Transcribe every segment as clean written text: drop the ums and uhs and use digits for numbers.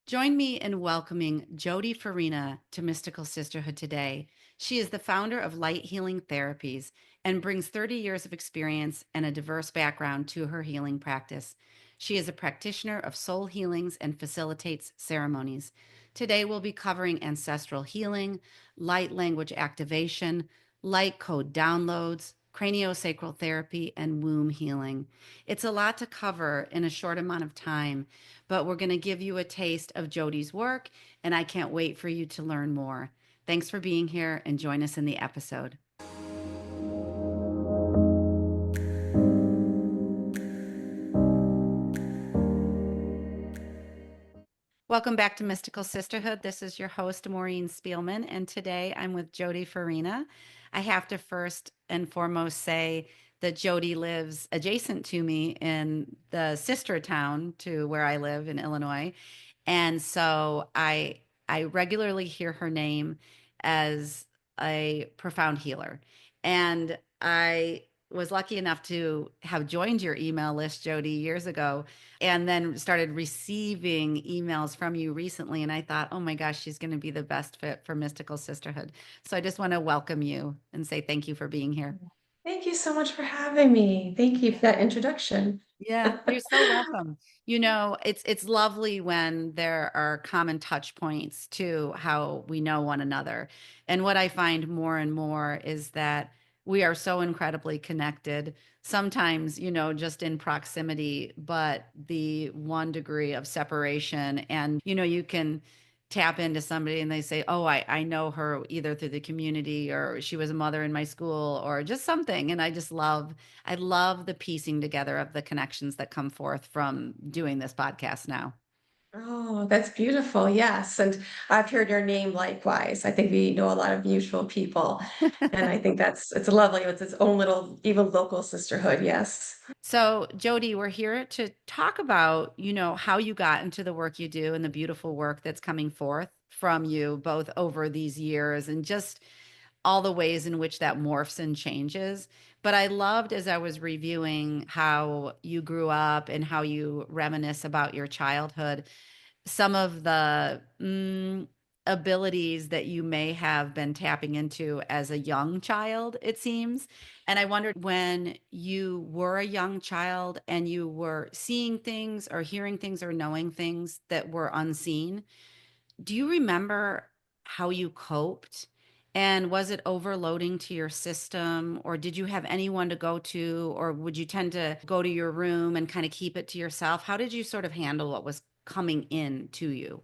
Join me in welcoming Jody Farina to Mystical Sisterhood today. She is the founder of Light Healing Therapies and brings 30 years of experience and a diverse background to her healing practice. She is a practitioner of soul healings and facilitates ceremonies. Today, we'll be covering ancestral healing, light language activation, light code downloads, craniosacral therapy, and womb healing. It's a lot to cover in a short amount of time, but we're going to give you a taste of Jody's work, and I can't wait for you to learn more. Thanks for being here and join us in the episode. Welcome back to Mystical Sisterhood. This is your host, Maureen Spielman, and today I'm with Jody Farina. I have to first and foremost say that Jody lives adjacent to me in the sister town to where I live in Illinois. And so I regularly hear her name as a profound healer. And I was lucky enough to have joined your email list, Jody, years ago, and then started receiving emails from you recently. And I thought, oh my gosh, she's going to be the best fit for Mystical Sisterhood. So I just want to welcome you and say thank you for being here. Thank you so much for having me. Thank you for that introduction. Yeah, you're so welcome. It's lovely when there are common touch points to how we know one another. And what I find more and more is that we are so incredibly connected, sometimes, just in proximity, but the one degree of separation. And, you can tap into somebody and they say, oh, I know her either through the community or she was a mother in my school or just something. And I love the piecing together of the connections that come forth from doing this podcast now. Oh, that's beautiful. Yes. And I've heard your name likewise. I think we know a lot of mutual people. And I think it's lovely. It's its own little, even local sisterhood. Yes. So, Jody, we're here to talk about, how you got into the work you do and the beautiful work that's coming forth from you both over these years and just all the ways in which that morphs and changes. But I loved as I was reviewing how you grew up and how you reminisce about your childhood, some of the abilities that you may have been tapping into as a young child, it seems. And I wondered when you were a young child and you were seeing things or hearing things or knowing things that were unseen, do you remember how you coped? And was it overloading to your system, or did you have anyone to go to, or would you tend to go to your room and kind of keep it to yourself? How did you sort of handle what was coming in to you?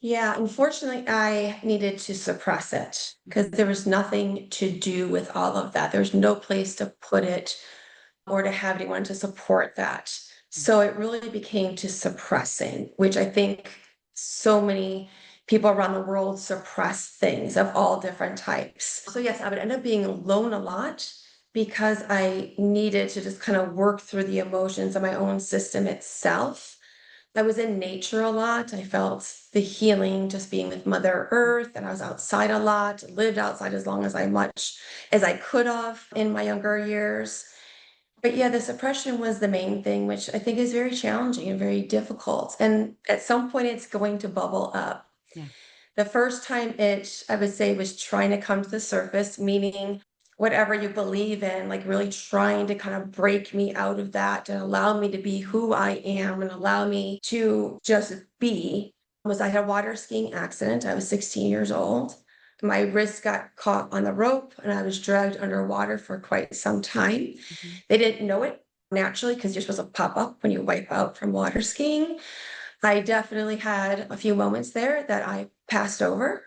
Yeah. Unfortunately, I needed to suppress it because Mhm. there was nothing to do with all of that. There was no place to put it or to have anyone to support that. So it really became to suppressing, which I think so many people around the world suppress things of all different types. So, yes, I would end up being alone a lot because I needed to just kind of work through the emotions of my own system itself. I was in nature a lot. I felt the healing just being with Mother Earth, and I was outside a lot, lived outside as long as I much as I could have in my younger years. But yeah, the suppression was the main thing, which I think is very challenging and very difficult. And at some point, it's going to bubble up. Yeah. The first time it, I would say, was trying to come to the surface, meaning whatever you believe in, like really trying to kind of break me out of that and allow me to be who I am and allow me to just be. Was I had a water skiing accident. I was 16 years old. My wrist got caught on the rope and I was dragged underwater for quite some time. Mhm. They didn't know it naturally because you're supposed to pop up when you wipe out from water skiing. I definitely had a few moments there that I passed over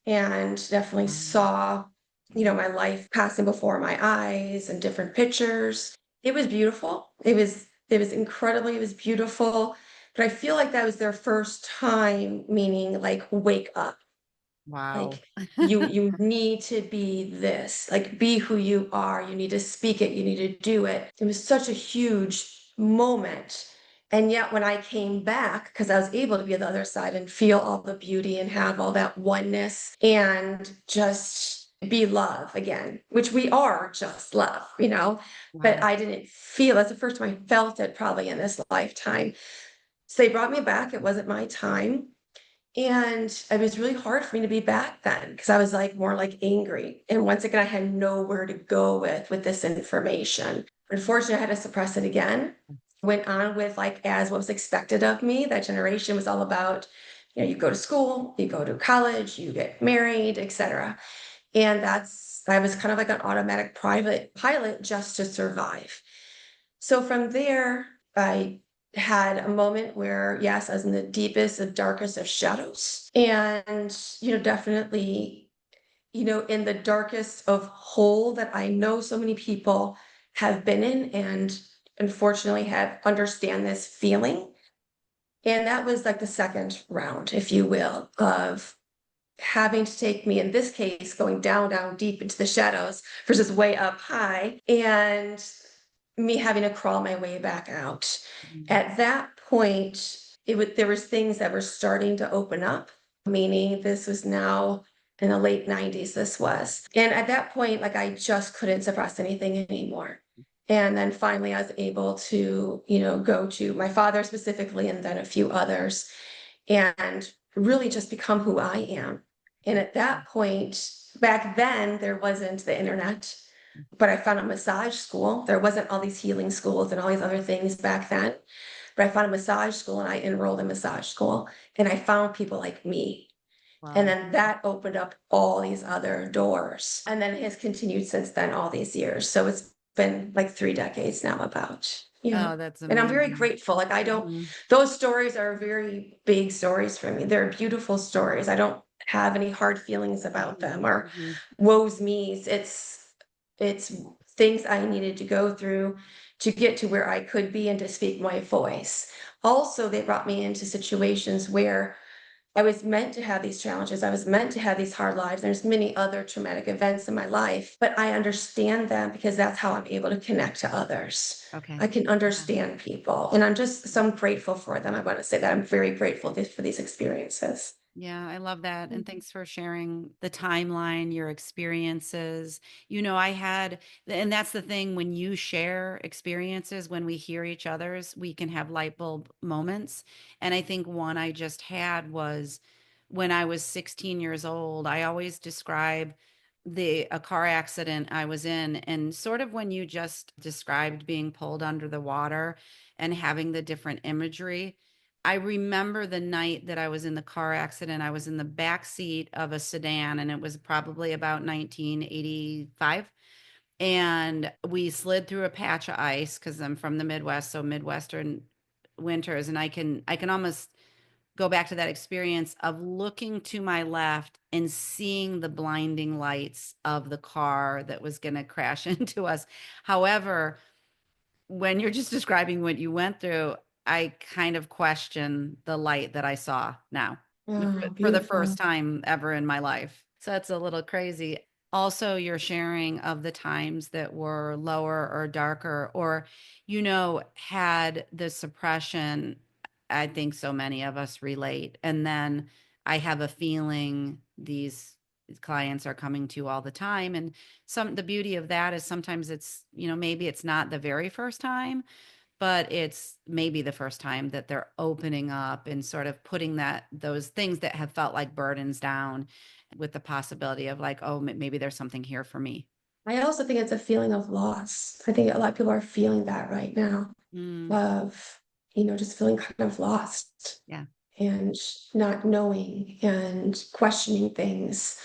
and definitely Um, saw, my life passing before my eyes and different pictures. It was beautiful. It was incredibly, it was beautiful. But I feel like that was their first time, meaning like wake up. wow. Like you need to be this, like be who you are. You need to speak it, you need to do it. It was such a huge moment. And yet when I came back, because I was able to be on the other side and feel all the beauty and have all that oneness and just be love again, which we are just love. But Wow. I didn't feel that's the first time I felt it probably in this lifetime. So they brought me back. It wasn't my time. And it was really hard for me to be back then because I was like more like angry. And once again, I had nowhere to go with this information. Unfortunately, I had to suppress it again. Went on with like as what was expected of me. That generation was all about, you go to school, you go to college, you get married, etc. And I was kind of like an automatic private pilot just to survive. So from there, I had a moment where, yes, I was in the deepest and darkest of shadows. And, definitely, in the darkest of hole that I know so many people have been in and unfortunately have understand this feeling. And that was like the second round, if you will, of having to take me, in this case, going down, down deep into the shadows versus way up high, and me having to crawl my way back out. Mhm. At that point, there was things that were starting to open up, meaning this was now in the late 90s, this was. And at that point, like I just couldn't suppress anything anymore. And then finally I was able to, go to my father specifically and then a few others and really just become who I am. And at that point, back then, there wasn't the internet, but I found a massage school. There wasn't all these healing schools and all these other things back then. But I found a massage school and I enrolled in massage school and I found people like me. And Wow. then that opened up all these other doors. And then it has continued since then, all these years. So it's been like 3 decades now about, Oh, that's and I'm very amazing. grateful. Like, I don't, Mhm. those stories are very big stories for me. They're beautiful stories. I don't have any hard feelings about Mhm. them or Mhm. woes me's. It's things I needed to go through to get to where I could be and to speak my voice. Also, they brought me into situations where I was meant to have these challenges. I was meant to have these hard lives. There's many other traumatic events in my life, but I understand them because that's how I'm able to connect to others. Okay. I can Yeah. understand people, and I'm just so I'm grateful for them. I want to say that I'm very grateful for these experiences. Yeah, I love that. And thanks for sharing the timeline, your experiences. I had, and that's the thing when you share experiences, when we hear each other's, we can have light bulb moments. And I think one I just had was when I was 16 years old. I always describe a car accident I was in, and sort of when you just described being pulled under the water and having the different imagery. I remember the night that I was in the car accident. I was in the back seat of a sedan, and it was probably about 1985. And we slid through a patch of ice because I'm from the Midwest, so Midwestern winters. And I can almost go back to that experience of looking to my left and seeing the blinding lights of the car that was going to crash into us. However, when you're just describing what you went through, I kind of question the light that I saw now Oh, for the first beautiful. time ever in my life. So that's a little crazy. Also, your sharing of the times that were lower or darker, or, had the suppression. I think so many of us relate. And then I have a feeling these clients are coming to all the time. And the beauty of that is sometimes it's, maybe it's not the very first time, but it's maybe the first time that they're opening up and sort of putting those things that have felt like burdens down with the possibility of like, oh, maybe there's something here for me. I also think it's a feeling of loss. I think a lot of people are feeling that right now Mm, of, just feeling kind of lost yeah. and not knowing and questioning things.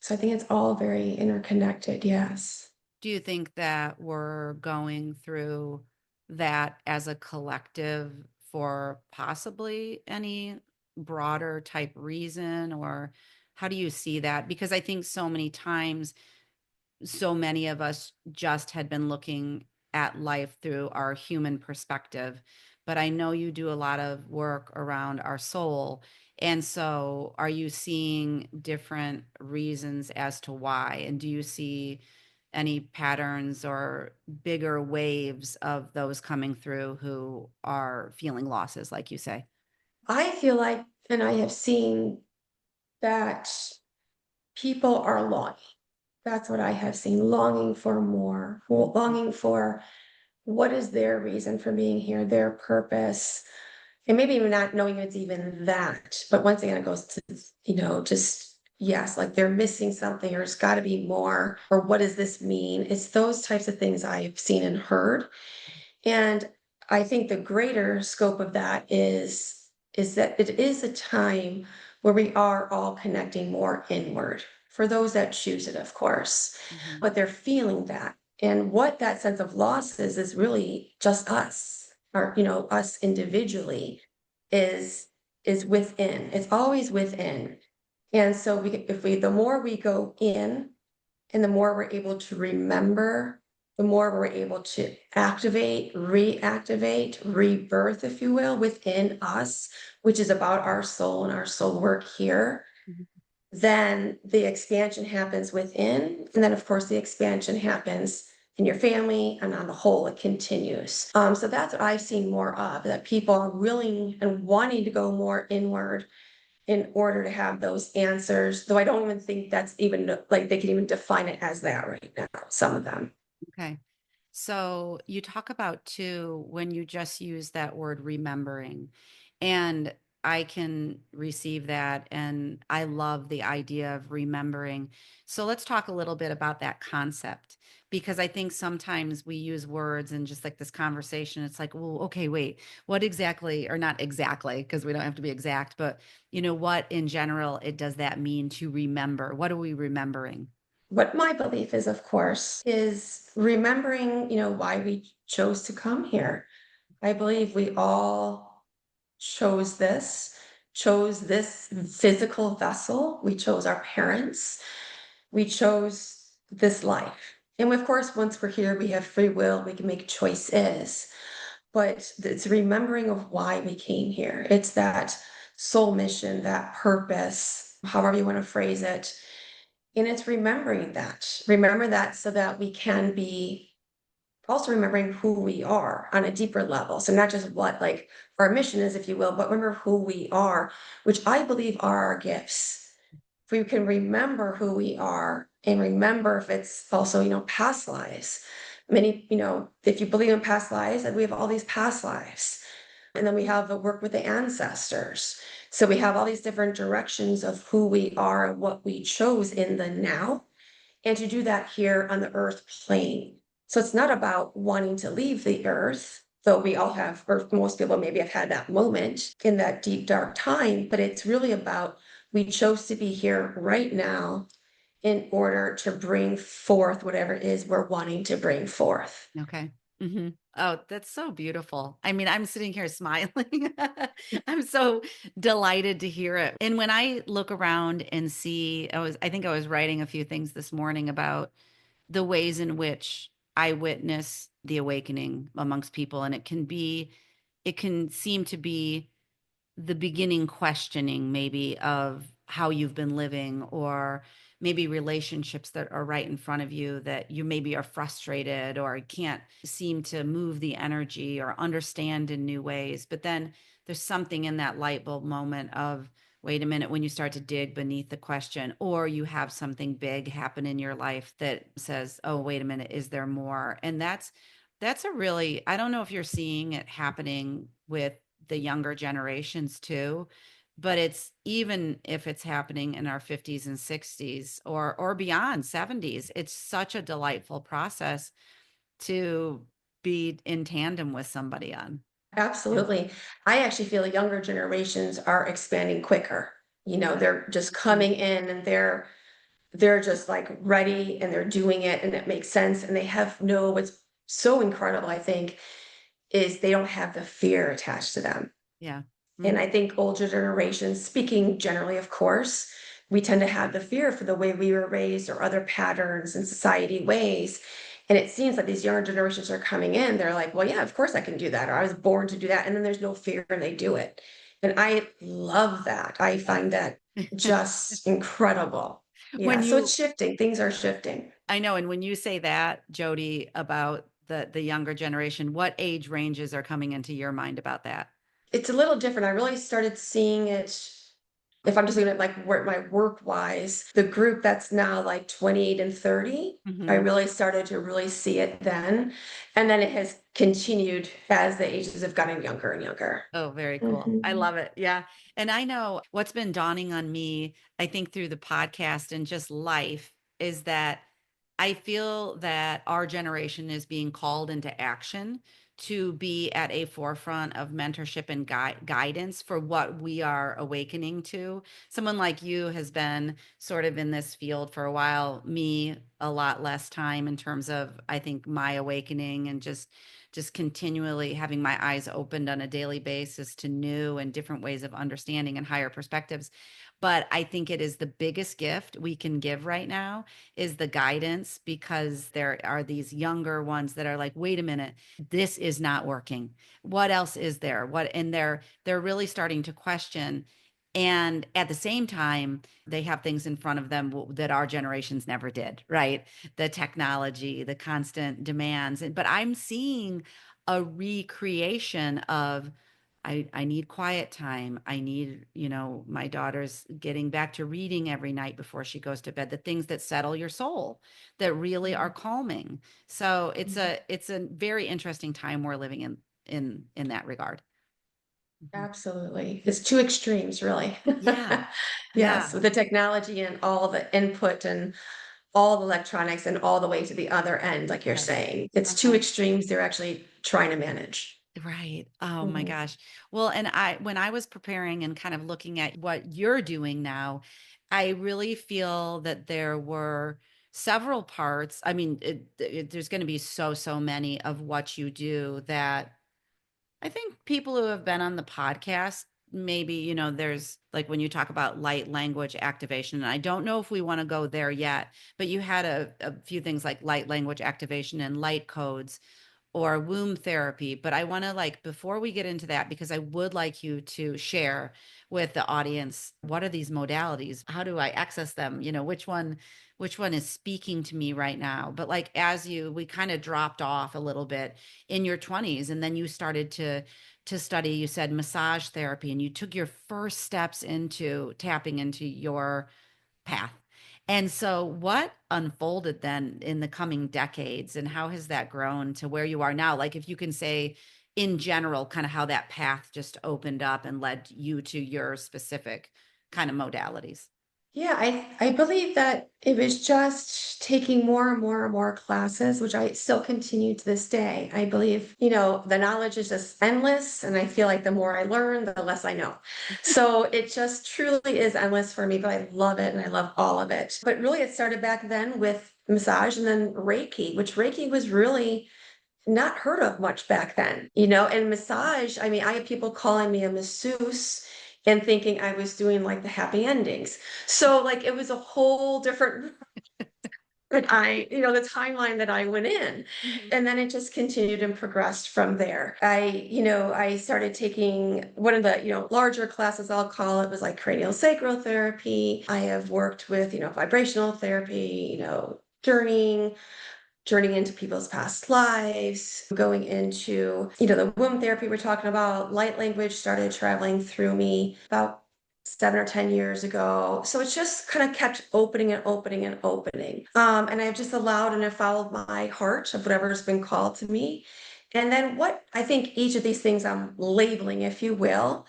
So I think it's all very interconnected. Yes. Do you think that we're going through that as a collective for possibly any broader type reason, or how do you see that? Because I think so many times so many of us just had been looking at life through our human perspective. But I know you do a lot of work around our soul. And so are you seeing different reasons as to why? And do you see any patterns or bigger waves of those coming through who are feeling losses, like you say? I feel like, and I have seen that people are longing. That's what I have seen, longing for more, Mhm. longing for what is their reason for being here, their purpose. And maybe even not knowing it's even that. But once again, it goes to, just yes, like they're missing something or it's got to be more, or what does this mean? It's those types of things I've seen and heard. And I think the greater scope of that is that it is a time where we are all connecting more inward for those that choose it, of course, Mhm. but they're feeling that. And what that sense of loss is really just us, or us individually, is is within. It's always within. And so the more we go in and the more we're able to remember, the more we're able to activate, reactivate, rebirth, if you will, within us, which is about our soul and our soul work here, Mhm. then the expansion happens within. And then, of course, the expansion happens in your family, and on the whole, it continues. So that's what I've seen more of, that people are willing and wanting to go more inward in order to have those answers, though I don't even think that's even like they can even define it as that right now, some of them. Okay. So you talk about too when you just use that word remembering, and I can receive that. And I love the idea of remembering. So let's talk a little bit about that concept because I think sometimes we use words and just like this conversation, it's like, well, okay, wait, what exactly, or not exactly, because we don't have to be exact, but what in general it does that mean to remember? What are we remembering? What my belief is, of course, is remembering, why we chose to come here. I believe we all chose this physical vessel. We chose our parents. We chose this life. And of course, once we're here, we have free will, we can make choices. But it's remembering of why we came here. It's that soul mission, that purpose, however you want to phrase it. And it's remembering that. Remember that so that we can be also remembering who we are on a deeper level. So not just what like our mission is, if you will, but remember who we are, which I believe are our gifts. If we can remember who we are and remember if it's also, past lives. Many, if you believe in past lives, and we have all these past lives. And then we have the work with the ancestors. So we have all these different directions of who we are and what we chose in the now, and to do that here on the earth plane. So it's not about wanting to leave the earth, though we all have, or most people maybe have had that moment in that deep, dark time, but it's really about we chose to be here right now in order to bring forth whatever it is we're wanting to bring forth. Okay. Oh, that's so beautiful. I mean, I'm sitting here smiling. I'm so delighted to hear it. And when I look around and see, I think I was writing a few things this morning about the ways in which I witness the awakening amongst people. And it can seem to be the beginning questioning maybe of how you've been living, or maybe relationships that are right in front of you that you maybe are frustrated or can't seem to move the energy or understand in new ways. But then there's something in that light bulb moment of, wait a minute, when you start to dig beneath the question, or you have something big happen in your life that says, oh, wait a minute, is there more? And that's a really, I don't know if you're seeing it happening with the younger generations too, but it's, even if it's happening in our 50s and 60s or beyond 70s, it's such a delightful process to be in tandem with somebody on. Yeah. Absolutely. I actually feel younger generations are expanding quicker. They're just Mhm. coming in and they're just like ready and they're doing it and it makes sense. And they have no, what's so incredible, I think, is they don't have the fear attached to them. Yeah. And Mhm. I think older generations, speaking generally, of course, we tend to have the fear for the way we were raised or other patterns and society ways. And it seems like these younger generations are coming in, they're like, well, yeah, of course I can do that. Or I was born to do that. And then there's no fear and they do it. And I love that. I find that just incredible. Yeah. When So it's you, shifting, things are shifting. I know, and when you say that, Jody, about the younger generation, what age ranges are coming into your mind about that? It's a little different. I really started seeing it If I'm just looking at like where my work wise, the group that's now like 28 and 30, I Hmm. really started to really see it then. And then it has continued as the ages have gotten younger and younger. Oh, very cool. I Mhm. love it. Yeah. And I know what's been dawning on me, I think through the podcast and just life, is that I feel that our generation is being called into action to be at a forefront of mentorship and guidance for what we are awakening to. Someone like you has been sort of in this field for a while, me a lot less time in terms of, I think, my awakening and just continually having my eyes opened on a daily basis to new and different ways of understanding and higher perspectives. But I think it is the biggest gift we can give right now is the guidance, because there are these younger ones that are like, wait a minute, this is not working. What else is there? What, and they're really starting to question. And at the same time, they have things in front of them that our generations never did, right? The technology, the constant demands. But I'm seeing a recreation of, I need quiet time. I need, my daughter's getting back to reading every night before she goes to bed, the things that settle your soul, that really are calming. So it's a very interesting time we're living in that regard. Mhm. Absolutely. It's two extremes, really. Yeah. Yes, Yeah. with the technology and all the input and all the electronics and all the way to the other end, like you're Yes. saying. It's two Uh-huh. extremes they're actually trying to manage. Right. Oh my Mhm. gosh. Well, and when I was preparing and kind of looking at what you're doing now, I really feel that there were several parts. I mean, there's going to be so many of what you do that I think people who have been on the podcast, maybe, there's like when you talk about light language activation, and I don't know if we want to go there yet, but you had a few things like light language activation and light codes or womb therapy. But I want to, like, before we get into that, because I would like you to share with the audience, what are these modalities? How do I access them? Which one is speaking to me right now? But like, we kind of dropped off a little bit in your 20s, and then you started to study, you said massage therapy, and you took your first steps into tapping into your path. And so, what unfolded then in the coming decades, and how has that grown to where you are now? Like, if you can say in general, kind of how that path just opened up and led you to your specific kind of modalities. Yeah, I believe that it was just taking more and more and more classes, which I still continue to this day. I believe, the knowledge is just endless, and I feel like the more I learn, the less I know. So it just truly is endless for me, but I love it and I love all of it. But really, it started back then with massage and then Reiki, which Reiki was really not heard of much back then, and massage. I mean, I had people calling me a masseuse and thinking I was doing like the happy endings. So like it was a whole different the timeline that I went in. Mhm. And then it just continued and progressed from there. I started taking one of the, larger classes, I'll call it, was like craniosacral therapy. I have worked with, vibrational therapy, journeying into people's past lives, going into, the womb therapy we're talking about. Light language started traveling through me about 7 or 10 years ago. So it's just kind of kept opening and opening and opening. And I've just allowed and have followed my heart of whatever's been called to me. And then what I think each of these things I'm labeling, if you will,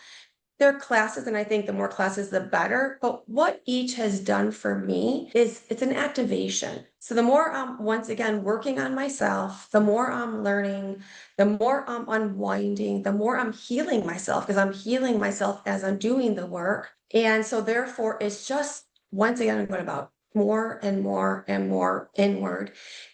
there are classes, and I think the more classes, the better. But what each has done for me is it's an activation. So the more I'm once again working on myself, the more I'm learning, the more I'm unwinding, the more I'm healing myself, because I'm healing myself as I'm doing the work. And so therefore it's just once again I'm going about more and more and more inward,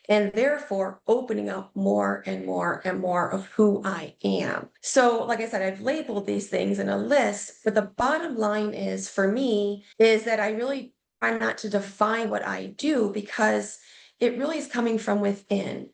and therefore opening up more and more and more of who I am. So, like I said, I've labeled these things in a list, but the bottom line is for me is that I really try not to define what I do, because it really is coming from within.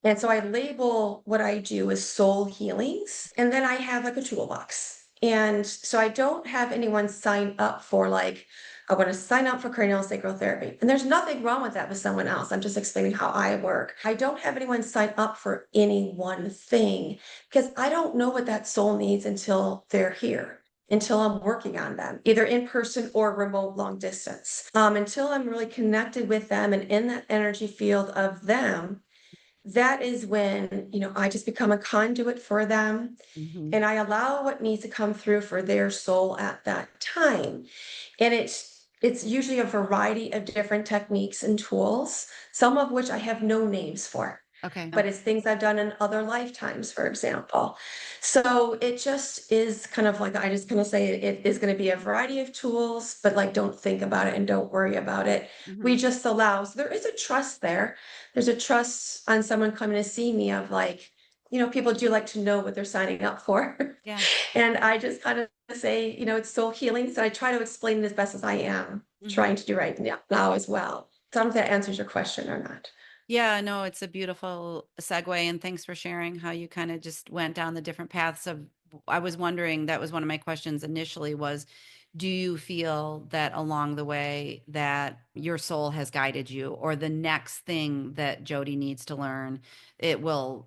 And so I label what I do as soul healings, and then I have like a toolbox. And so I don't have anyone sign up for like, I want to sign up for craniosacral therapy. And there's nothing wrong with that with someone else. I'm just explaining how I work. I don't have anyone sign up for any one thing, because I don't know what that soul needs until they're here. until I'm working on them, either in person or remote long distance. Until I'm really connected with them and in that energy field of them, that is when, I just become a conduit for them Hmm. and I allow what needs to come through for their soul at that time. And it's usually a variety of different techniques and tools, some of which I have no names for, Okay. but it's things I've done in other lifetimes, for example. So it just is kind of like, I just kind of say it is going to be a variety of tools, but like, don't think about it and don't worry about it. Hmm. We just allow, so there is a trust there. There's a trust on someone coming to see me of like, people do like to know what they're signing up for. Yeah. And I just kind of say, it's soul healing. So I try to explain it as best as I am Hmm. trying to do right now as well. So I don't know if that answers your question or not. Yeah, no, it's a beautiful segue, and thanks for sharing how you kind of just went down the different paths of. I was wondering, that was one of my questions initially was, do you feel that along the way that your soul has guided you, or the next thing that Jody needs to learn, it will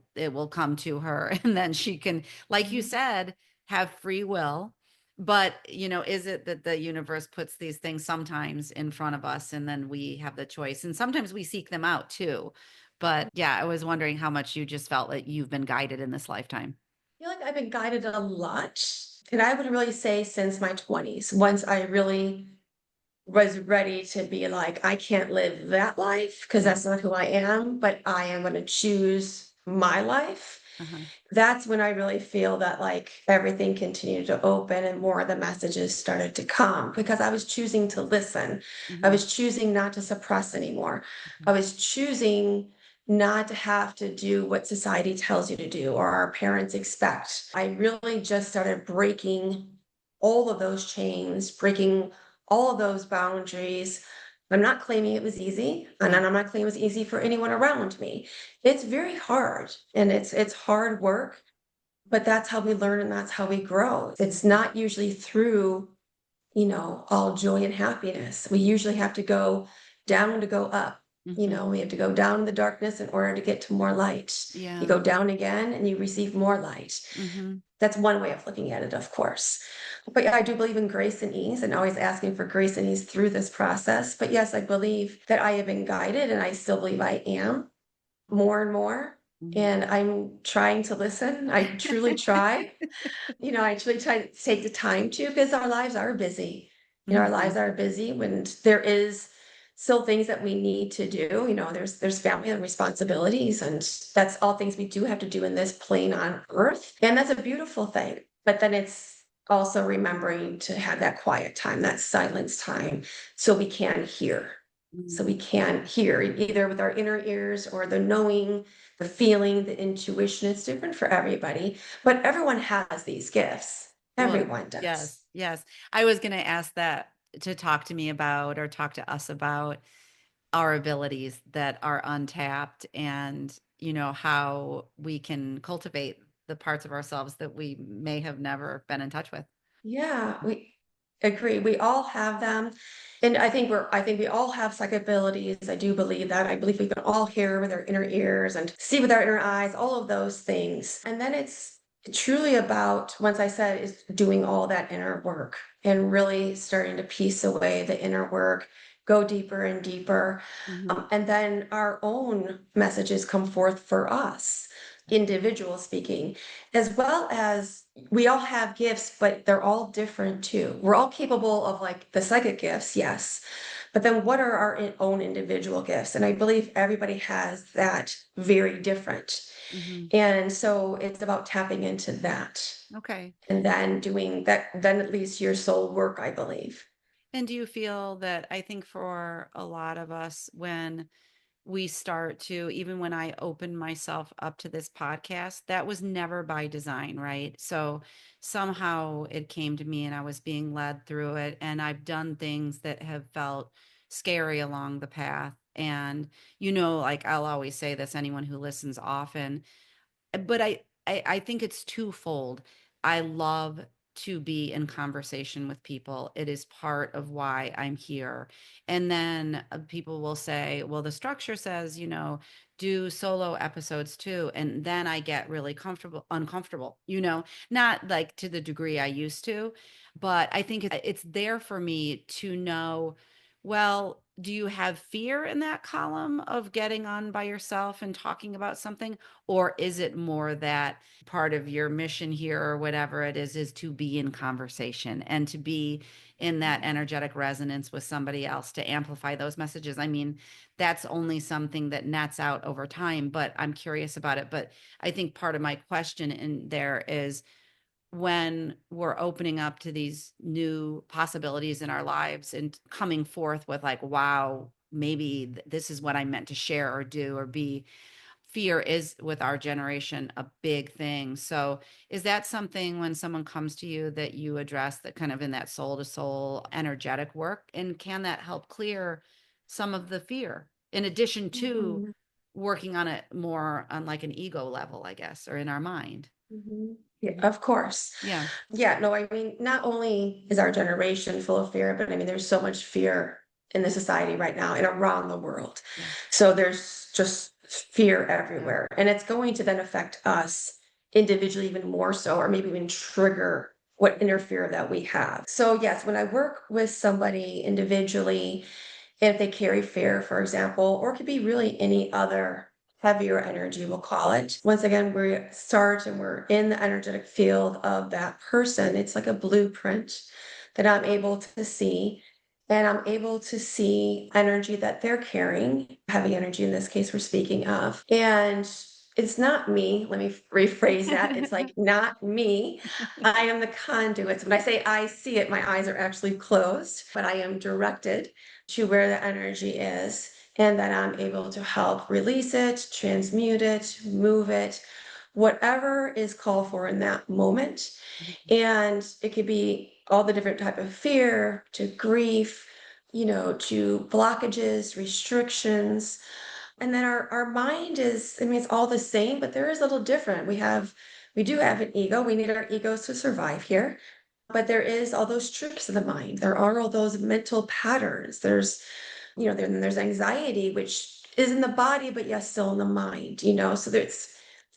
come to her and then she can, like you Mhm. said, have free will. But, is it that the universe puts these things sometimes in front of us and then we have the choice? And sometimes we seek them out too. But yeah, I was wondering how much you just felt that you've been guided in this lifetime. I feel like I've been guided a lot. And I would really say since my 20s, once I really was ready to be like, I can't live that life because Yeah. that's not who I am, but I am going to choose my life. Uh-huh. That's when I really feel that like everything continued to open and more of the messages started to come because I was choosing to listen. I Hmm. was choosing not to suppress anymore. I was choosing not to have to do what society tells you to do or our parents expect. I really just started breaking all of those chains, breaking all of those boundaries. I'm not claiming it was easy, and Yeah. I'm not claiming it was easy for anyone around me. It's very hard and it's hard work, but that's how we learn and that's how we grow. It's Mhm. not usually through, all joy and happiness. We usually have to go down to go up. Mhm. We have to go down in the darkness in order to get to more light. You Yeah. go down again and you receive more light. Mhm. That's one way of looking at it, of course. But yeah, I do believe in grace and ease and always asking for grace and ease through this process. But yes, I believe that I have been guided and I still believe I am more and more. Mhm. And I'm trying to listen. I truly try. I truly try to take the time to because our lives are busy. Our Mhm. lives are busy when there is still things that we need to do. There's family and responsibilities, and that's all things we do have to do in this plane on earth. And that's a beautiful thing. But then it's also remembering to have that quiet time, that silence time, so we can hear. So we Mhm. can hear either with our inner ears or the knowing, the feeling, the intuition. It's different for everybody, but everyone has these gifts. Well, Everyone does. yes, yes. I was gonna ask that to talk to me about or talk to us about our abilities that are untapped and, how we can cultivate the parts of ourselves that we may have never been in touch with. Yeah, we agree. We all have them. And I think we all have psychic abilities. I do believe that. I believe we can all hear with our inner ears and see with our inner eyes, all of those things. And then it's truly about, once I said, is doing all that inner work and really starting to piece away the inner work, go deeper and deeper. Mhm. And then our own messages come forth for us, individual speaking, as well as we all have gifts, but they're all different too. We're all capable of like the psychic gifts, yes. But then what are our own individual gifts? And I believe everybody has that very different. Mhm. And so it's about tapping into that Okay. and then doing that, then at least your soul work, I believe. And do you feel that, I think for a lot of us, when we start to, even when I opened myself up to this podcast, that was never by design, right? So somehow it came to me and I was being led through it. And I've done things that have felt scary along the path. And, like I'll always say this, anyone who listens often, but I think it's twofold. I love to be in conversation with people. It is part of why I'm here. And then people will say, well, the structure says, do solo episodes too. And then I get really uncomfortable, not like to the degree I used to, but I think it's there for me to know, well, do you have fear in that column of getting on by yourself and talking about something? Or is it more that part of your mission here or whatever it is to be in conversation and to be in that energetic resonance with somebody else to amplify those messages? I mean, that's only something that nets out over time, but I'm curious about it. But I think part of my question in there is, when we're opening up to these new possibilities in our lives and coming forth with like, wow, maybe this is what I meant to share or do or be, fear is with our generation a big thing. So is that something when someone comes to you that you address, that kind of in that soul to soul energetic work? And can that help clear some of the fear in addition to Mhm. working on it more on like an ego level, I guess, or in our mind? Mhm. Yeah, Mhm. of course. Yeah. Yeah, no, I mean, not only is our generation full of fear, but I mean, there's so much fear in the society right now and around the world. Yeah. So there's just fear Yeah. everywhere. And it's going to then affect us individually even more so, or maybe even trigger what inner fear that we have. So yes, when I work with somebody individually, if they carry fear, for example, or it could be really any other heavier energy, we'll call it. Once again, we start and we're in the energetic field of that person. It's like a blueprint that I'm able to see. And I'm able to see energy that they're carrying, heavy energy in this case, we're speaking of. And it's not me. Let me rephrase that. It's like not me. I am the conduit. So when I say I see it, my eyes are actually closed, but I am directed to where the energy is, and that I'm able to help release it, transmute it, move it, whatever is called for in that moment. Mhm. And it could be all the different type of fear to grief, to blockages, restrictions. And then our mind is, I mean, it's all the same, but there is a little different. We do have an ego. We need our egos to survive here. But there is all those tricks of the mind. There are all those mental patterns. Then there's anxiety, which is in the body, but yes, still in the mind, so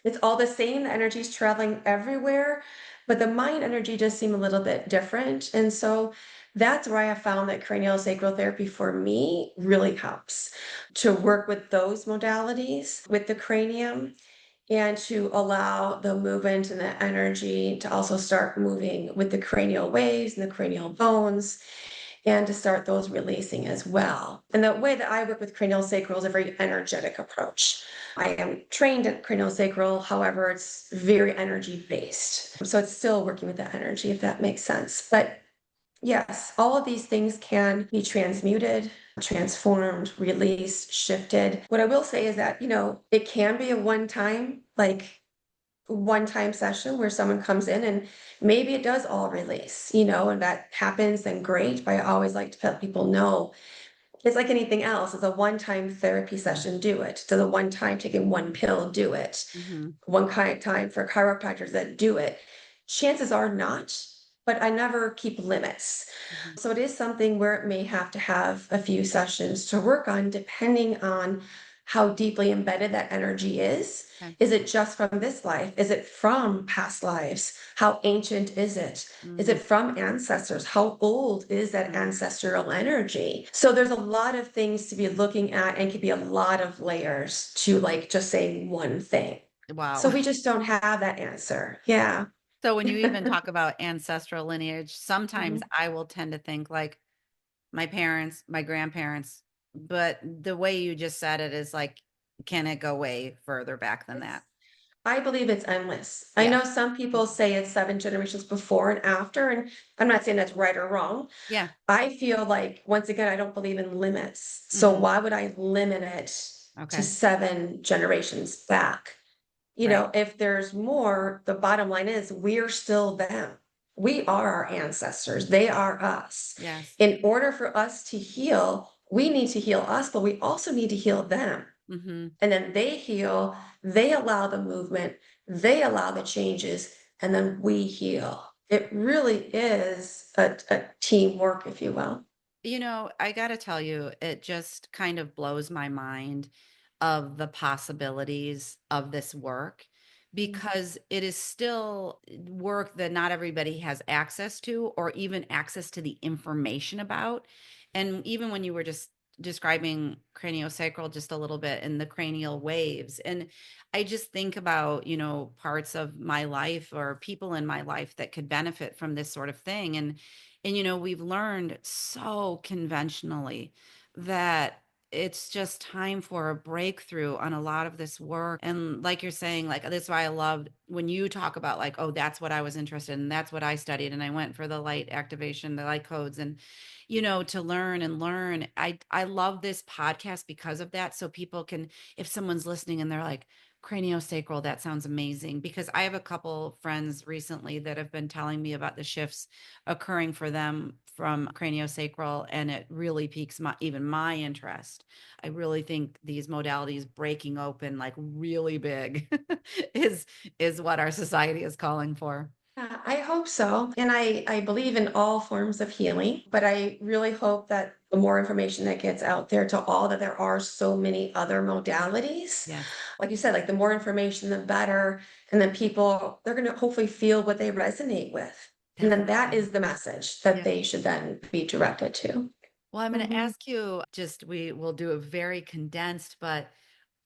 it's all the same. The energy is traveling everywhere, but the mind energy does seem a little bit different. And so that's where I have found that craniosacral therapy for me really helps to work with those modalities with the cranium, and to allow the movement and the energy to also start moving with the cranial waves and the cranial bones, and to start those releasing as well. And the way that I work with craniosacral is a very energetic approach. I am trained at craniosacral, however, it's very energy based. So it's still working with the energy, if that makes sense. But yes, all of these things can be transmuted, transformed, released, shifted. What I will say is that, it can be a one time session where someone comes in and maybe it does all release, and that happens, then great. But I always like to let people know it's like anything else. It's a one-time therapy Yeah. session, do it. Does a one-time taking one pill, do it. Mm-hmm. One kind of time for chiropractors that do it. Chances are not, but I never keep limits. Mm-hmm. So it is something where it may have to have a few sessions to work on, depending on how deeply embedded that energy is. Okay. Is it just from this life? Is it from past lives? How ancient is it? Is Mm-hmm. it from ancestors? How old is that Mm-hmm. ancestral energy? So there's a lot of things to be looking at, and could be a lot of layers to like just say one thing. So Wow. we just don't have that answer. Yeah. So when you even talk about ancestral lineage, sometimes Mhm. I will tend to think like my parents, my grandparents, but the way you just said it is like, can it go way further back than that? It's, I believe it's endless. I Yes. know some people Mhm. say it's 7 generations before and after, and I'm not saying that's right or wrong. Yeah. I feel like, once again, I don't believe in limits. So Hmm. why would I limit it to Okay. 7 generations back? Right. If there's more, the bottom line is we're still them. We are our ancestors. They are us. Yes. In order for us to heal, we need to heal us, but we also need to heal them. Hmm. And then they heal, they allow the movement, they allow the changes, and then we heal. it really is a teamwork, if you will. I got to tell you, it just kind of blows my mind of the possibilities of this work Mm. because it is still work that not everybody has access to or even access to the information about. And even when you were just describing craniosacral just a little bit and the cranial waves, and I just think about, parts of my life or people in my life that could benefit from this sort of thing. And we've learned so conventionally that it's just time for a breakthrough on a lot of this work. And like you're saying, like that's why I loved when you talk about like, oh, that's what I was interested in, that's what I studied, and I went for the light activation, the light codes, and to learn and learn. I love this podcast because of that. So people can, if someone's listening and they're like, craniosacral, that sounds amazing. Because I have a couple friends recently that have been telling me about the shifts occurring for them from craniosacral, and it really piques my interest. I really think these modalities breaking open like really big is is what our society is calling for. Yeah, I hope so. And I believe in all forms of healing, but I really hope that the more information that gets out there to all, that there are so many other modalities. Yes, Like you said, like the more information, the better. And then people, they're going to hopefully feel what they resonate with. And then that definitely. is the message that Yeah. they should then be directed to. Well, I'm going to Mhm. ask you just, we will do a very condensed, but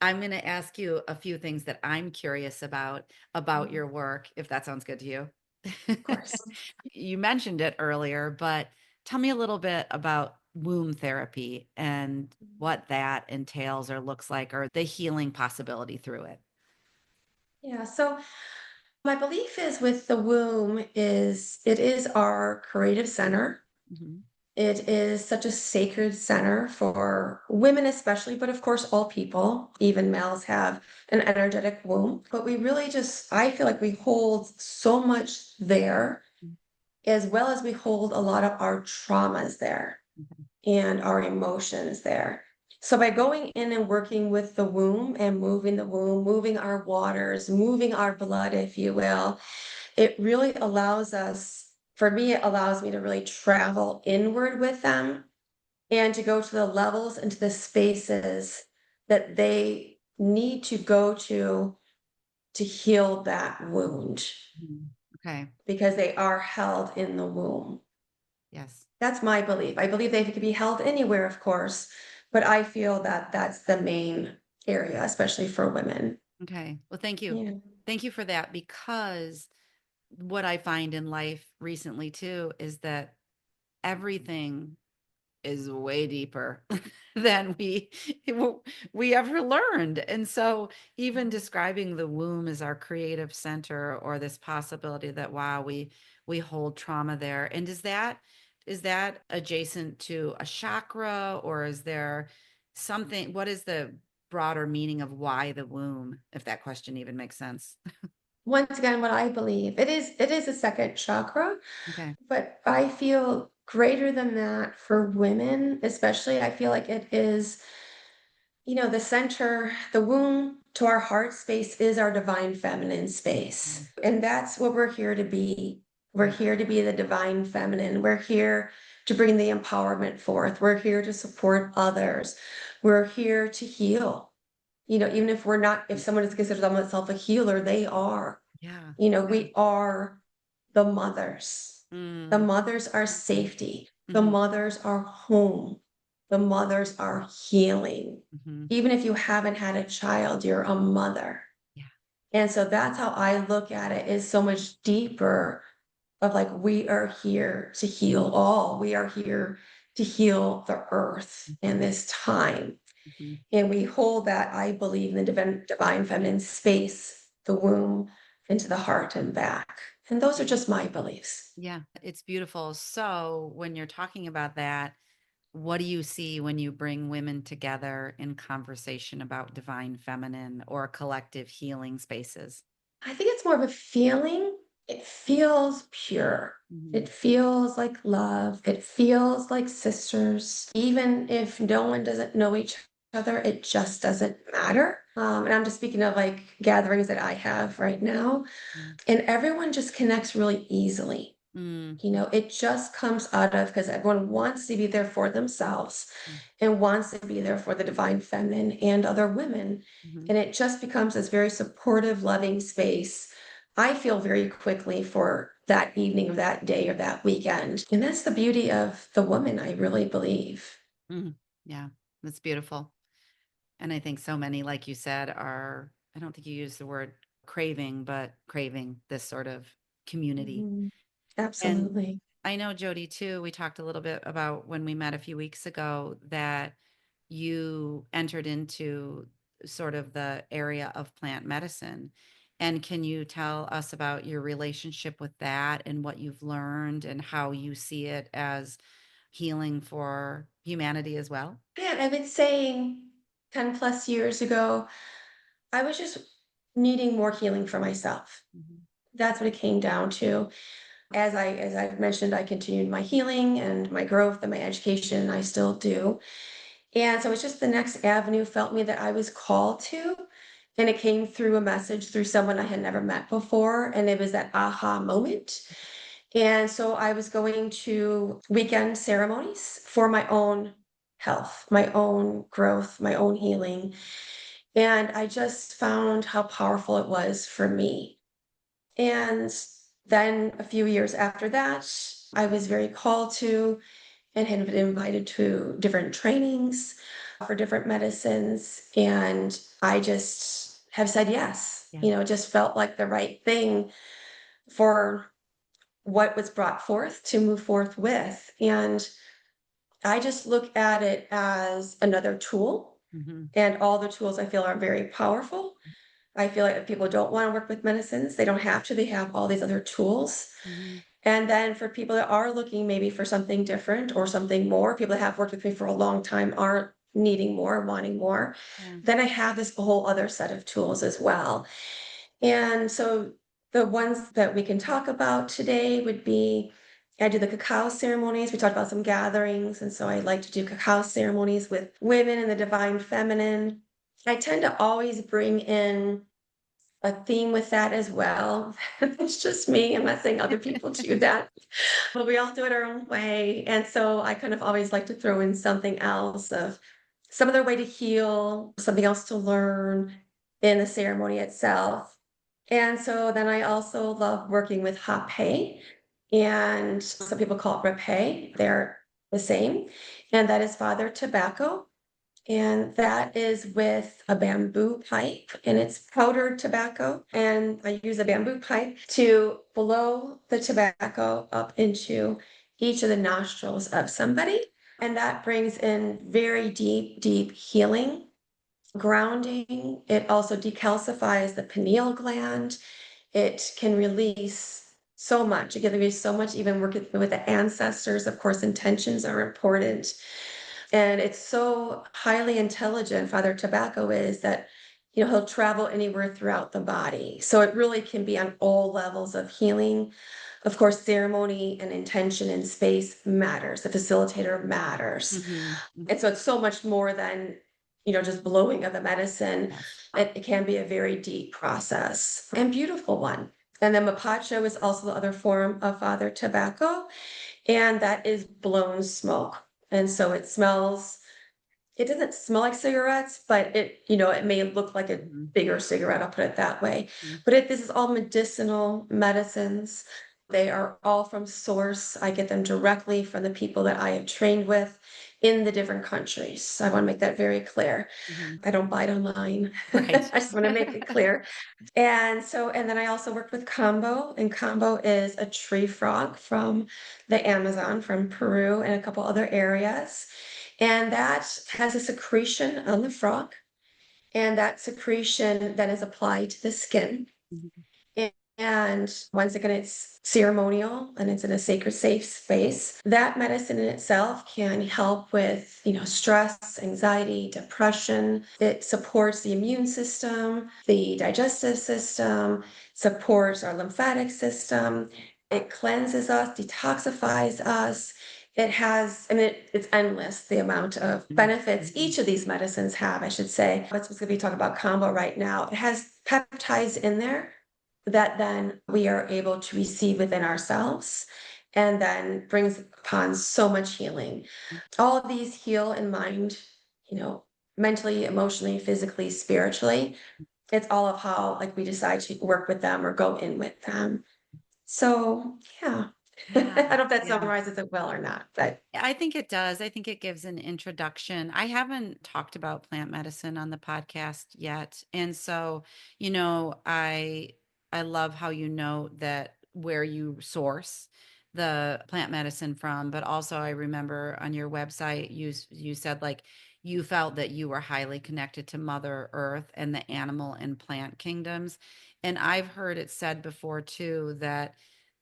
I'm going to ask you a few things that I'm curious about Mhm. your work, if that sounds good to you. Of course. You mentioned it earlier, but tell me a little bit about womb therapy and what that entails or looks like, or the healing possibility through it. Yeah. So my belief is with the womb is it is our creative center. Mhm. It is such a sacred center for women, especially, but of course, all people, even males, have an energetic womb. But we really just, I feel like we hold so much there, as well as we hold a lot of our traumas there Mhm. and our emotions there. So by going in and working with the womb, moving our waters, moving our blood, if you will, it really allows us, for me, it allows me to really travel inward with them and to go to the levels and to the spaces that they need to go to heal that wound Mhm. Okay. because they are held in the womb. Yes. That's my belief. I believe they could be held anywhere, of course, but I feel that that's the main area, especially for women. Okay. Well, thank you. Yeah. Thank you for that because what I find in life recently too is that everything is way deeper than we ever learned. And so even describing the womb as our creative center or this possibility that wow, we hold trauma there. And is that adjacent to a chakra, or is there something, what is the broader meaning of why the womb, if that question even makes sense? Once again, what I believe, it is a second chakra. Okay. But I feel greater than that for women, especially, I feel like it is, the center, the womb to our heart space is our divine feminine Mm. space. And that's what we're here to be. We're Right. here to be the divine feminine. We're here to bring the empowerment forth. We're here to support others. We're here to heal. Even if we're not, if someone is considered themselves a healer, they are. Yeah. Yeah. We are the mothers. The Mm. mothers are safety. The Hmm. mothers are home. The mothers are healing. Hmm. Even if you haven't had a child, you're a mother. Yeah. And so that's how I look at it, is so much deeper of like we are here to heal all. We are here to heal the earth in Hmm. this time. Hmm. And we hold that, I believe, in the divine feminine space, the womb, into the heart and back. And those are just my beliefs. Yeah, it's beautiful. So, when you're talking about that, what do you see when you bring women together in conversation about divine feminine or collective healing spaces? I think it's more of a feeling. It feels pure. Hmm. It feels like love. It feels like sisters. Even if no one doesn't know each other, it just doesn't matter. And I'm just speaking of like gatherings that I have right now, Mm, and everyone just connects really easily. mm, It just comes out of because everyone wants to be there for themselves mm, and wants to be there for the divine feminine and other women. mhm, And it just becomes this very supportive, loving space. I feel very quickly for that evening of that day or that weekend. And that's the beauty of the woman, I really believe. mm. Yeah, that's beautiful. And I think so many, like you said, I don't think you used the word craving, but craving this sort of community. Mhm. And Absolutely. I know, Jody, too, we talked a little bit about when we met a few weeks ago that you entered into sort of the area of plant medicine. And can you tell us about your relationship with that and what you've learned and how you see it as healing for humanity as well? Yeah, I would say 10 plus years ago, I was just needing more healing for myself. Mhm. That's what it came down to. As I've mentioned, I continued my healing and my growth and my education, and I still do. And so it's just the next avenue felt me that I was called to. And it came through a message through someone I had never met before. And it was that aha moment. And so I was going to weekend ceremonies for my own health, my own growth, my own healing. And I just found how powerful it was for me. And then a few years after that, I was very called to and had been invited to different trainings for different medicines. And I just have said yes. Yeah. It just felt like the right thing for what was brought forth to move forth with. And I just look at it as another tool. Hmm. And all the tools I feel are very powerful. I feel like if people don't want to work with medicines, they don't have to. They have all these other tools. Hmm. And then for people that are looking maybe for something different or something more, people that have worked with me for a long time are needing more, wanting more, Yeah. then I have this whole other set of tools as well. And so the ones that we can talk about today would be I do the cacao ceremonies. We talked about some gatherings. And so I like to do cacao ceremonies with women and the divine feminine. I tend to always bring in a theme with that as well. It's just me. I'm not saying other people do that, but we all do it our own way. And so I kind of always like to throw in something else of some other way to heal, something else to learn in the ceremony itself. And so then I also love working with hape, and some people call it rape. They're the same. And that is Father Tobacco. And that is with a bamboo pipe, and it's powdered tobacco. And I use a bamboo pipe to blow the tobacco up into each of the nostrils of somebody. And that brings in very deep, deep healing, grounding. It also decalcifies the pineal gland. It can release so much. It can release so much, even working with the ancestors. Of course, intentions are important. And it's so highly intelligent, Father Tobacco is, that he'll travel anywhere throughout the body. So it really can be on all levels of healing. Of course, ceremony and intention and space matters. The facilitator matters. Hmm. And so it's so much more than, just blowing of the medicine. Yes. It can be a very deep process and beautiful one. And then Mapacho is also the other form of Father Tobacco, and that is blown smoke. And so it doesn't smell like cigarettes, but it may look like a Hmm. bigger cigarette, I'll put it that way. Hmm. But this is all medicinal medicines. They are all from source. I get them directly from the people that I have trained with in the different countries. So I want to make that very clear. Hmm. I don't buy it online. Right. I just want to make it clear. And then I also worked with Kambo, and Kambo is a tree frog from the Amazon, from Peru, and a couple other areas. And that has a secretion on the frog, and that secretion then is applied to the skin. Mhm. And once again, it's ceremonial and it's in a sacred, safe space. That medicine in itself can help with, stress, anxiety, depression. It supports the immune system, the digestive system, supports our lymphatic system. It cleanses us, detoxifies us. it has, I mean, it's endless, the amount of benefits each of these medicines have, I should say. That's what's going to be talking about combo right now. It has peptides in there that then we are able to receive within ourselves and then brings upon so much healing. All of these heal in mind, mentally, emotionally, physically, spiritually. It's all of how like we decide to work with them or go in with them. So yeah. I Yeah. don't know if that Yeah. summarizes it well or not, but I think it does. I think it gives an introduction. I haven't talked about plant medicine on the podcast yet. And so, I love how you know that where you source the plant medicine from, but also I remember on your website you said like you felt that you were highly connected to Mother Earth and the animal and plant kingdoms. And I've heard it said before too that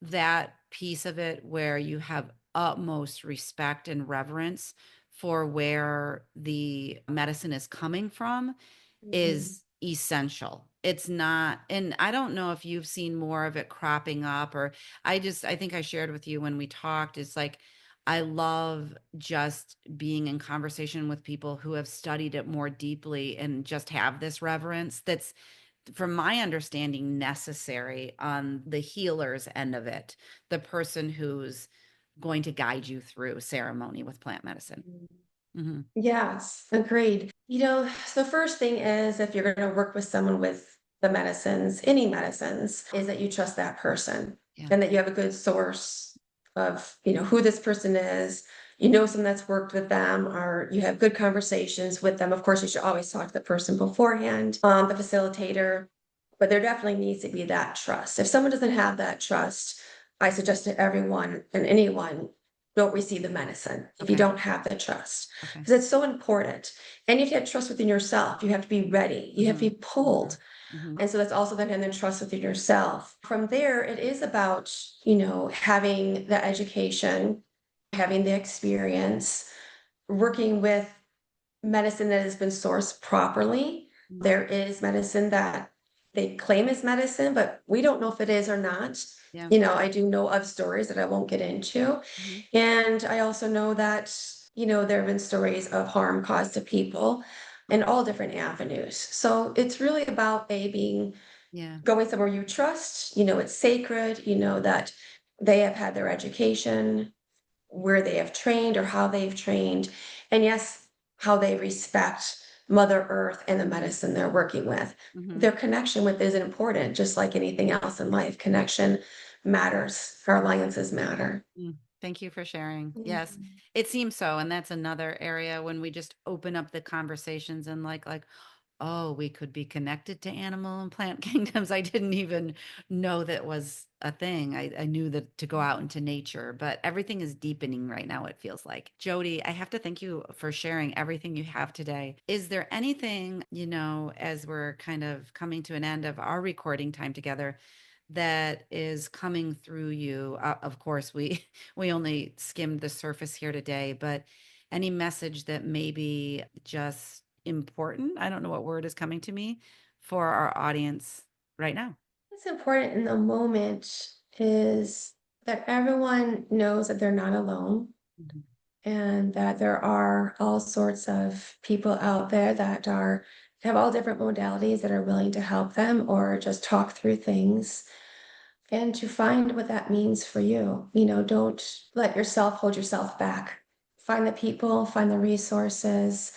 that piece of it where you have utmost respect and reverence for where the medicine is coming from Mhm. is essential. It's not, and I don't know if you've seen more of it cropping up, or I think I shared with you when we talked, it's like, I love just being in conversation with people who have studied it more deeply and just have this reverence that's, from my understanding, necessary on the healer's end of it, the person who's going to guide you through ceremony with plant medicine. Hmm. Yes, agreed. So the first thing is if you're going to work with someone with the medicines, any medicines, is that you trust that person Yeah. and that you have a good source of, who this person is. You know someone that's worked with them or you have good conversations with them. Of course, you should always talk to the person beforehand, the facilitator, but there definitely needs to be that trust. If someone doesn't have that trust, I suggest to everyone and anyone, don't receive the medicine if you Okay. don't have the trust Okay. because it's so important. And you have to have trust within yourself. You have to be ready. You have to Hmm. be pulled. Hmm. And so that's also then and then trust within yourself. From there, it is about, having the education, having the experience, working with medicine that has been sourced properly. There is medicine that they claim is medicine, but we don't know if it is or not. Yeah. I do know of stories that I won't get into. Hmm. And I also know that, there have been stories of harm caused to people in all different avenues. So it's really about being Yeah. going somewhere you trust, it's sacred, that they have had their education, where they have trained or how they've trained, and yes, how they respect Mother Earth and the medicine they're working with. Hmm. Their connection with is important, just like anything else in life. Connection matters. Our alliances matter. Mm. Thank you for sharing. Yes, Mhm. it seems so. And that's another area when we just open up the conversations and like, oh, we could be connected to animal and plant kingdoms. I didn't even know that was a thing. I knew that to go out into nature, but everything is deepening right now, it feels like. Jody, I have to thank you for sharing everything you have today. Is there anything, as we're kind of coming to an end of our recording time together, that is coming through you? Of course, we we only skimmed the surface here today, but any message that maybe just important, I don't know what word is coming to me, for our audience right now. What's important in the moment is that everyone knows that they're not alone Mhm. and that there are all sorts of people out there that are have all different modalities that are willing to help them or just talk through things and to find what that means for you. Don't let yourself hold yourself back. Find the people, find the resources,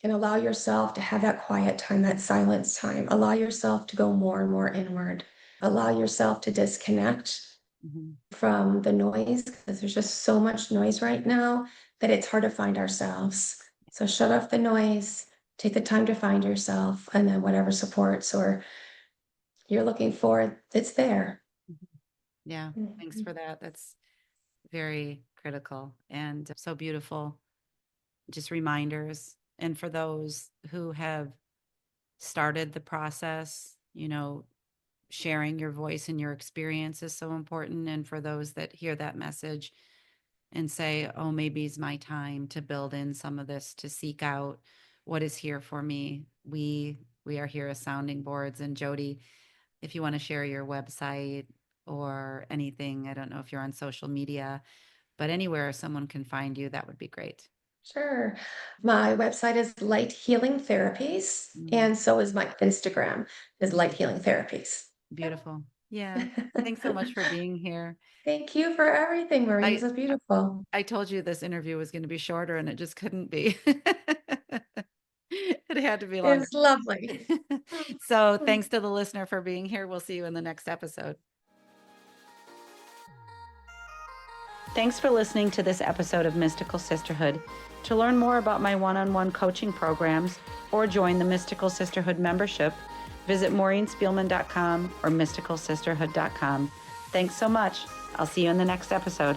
and allow yourself to have that quiet time, that silence time. Allow yourself to go more and more inward. Allow yourself to disconnect Mhm. from the noise because there's just so much noise right now that it's hard to find ourselves. So shut off the noise, take the time to find yourself, and then whatever supports or you're looking for, it's there. Mhm. Yeah, thanks Mhm. for that. That's very critical and so beautiful. Just reminders. And for those who have started the process, sharing your voice and your experience is so important. And for those that hear that message and say, oh, maybe it's my time to build in some of this, to seek out what is here for me. We are here as sounding boards. And Jody, if you want to share your website or anything, I don't know if you're on social media, but anywhere someone can find you, that would be great. Sure. My website is Light Healing Therapies, Mm, and so is my Instagram is Light Healing Therapies. beautiful. Yeah. Thanks so much Yep. for being here. Thank you for everything, Maureen. This I is beautiful. I told you this interview was going to be shorter and it just couldn't be. It had to be longer. It's lovely. So, thanks to the listener for being here. We'll see you in the next episode. Thanks for listening to this episode of Mystical Sisterhood. To learn more about my one-on-one coaching programs or join the Mystical Sisterhood membership, visit maureenspielman.com or mysticalsisterhood.com. Thanks so much. I'll see you in the next episode.